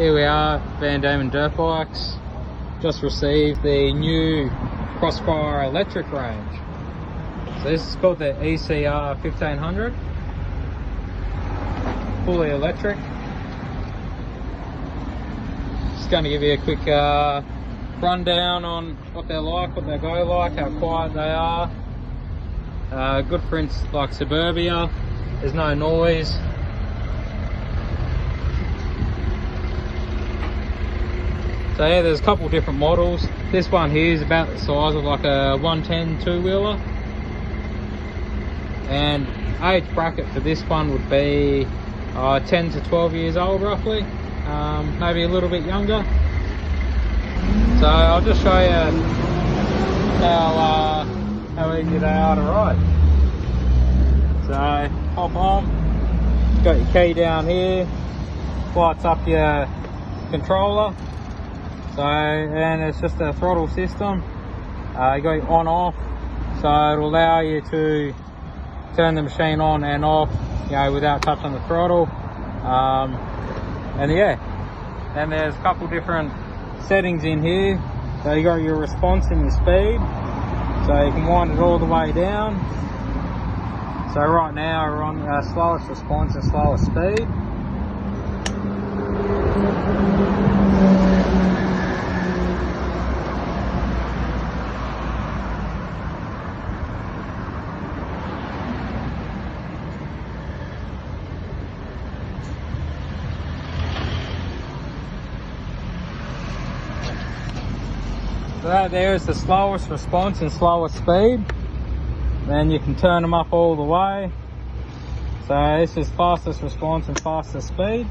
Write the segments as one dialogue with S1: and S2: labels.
S1: Here we are, Van Diemen Dirtbikes. Just received the new Crossfire electric range. So this is called the ECR1500. Fully electric. Just going to give you a quick rundown on what they're like, what they go like, how quiet they are. Good for instance like suburbia, there's no noise. So yeah, there's a couple different models. This one here is about the size of like a 110 two-wheeler. And age bracket for this one would be 10 to 12 years old roughly, maybe a little bit younger. So I'll just show you how easy they are to ride. So hop on, got your key down here, lights up your controller. So, and it's just a throttle system. You got your on off, so it'll allow you to turn the machine on and off, you know, without touching the throttle. And yeah, and there's a couple different settings in here. So you got your response and your speed, so you can wind it all the way down. So right now we're on slowest response and slowest speed. So that there is the slowest response and slowest speed. Then you can turn them up all the way. So this is fastest response and fastest speed.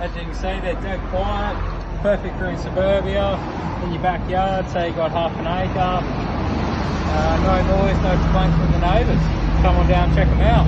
S1: As you can see, they're dead quiet, perfect for in suburbia, in your backyard, say you got half an acre. No noise, no complaints from the neighbours. Come on down and check them out.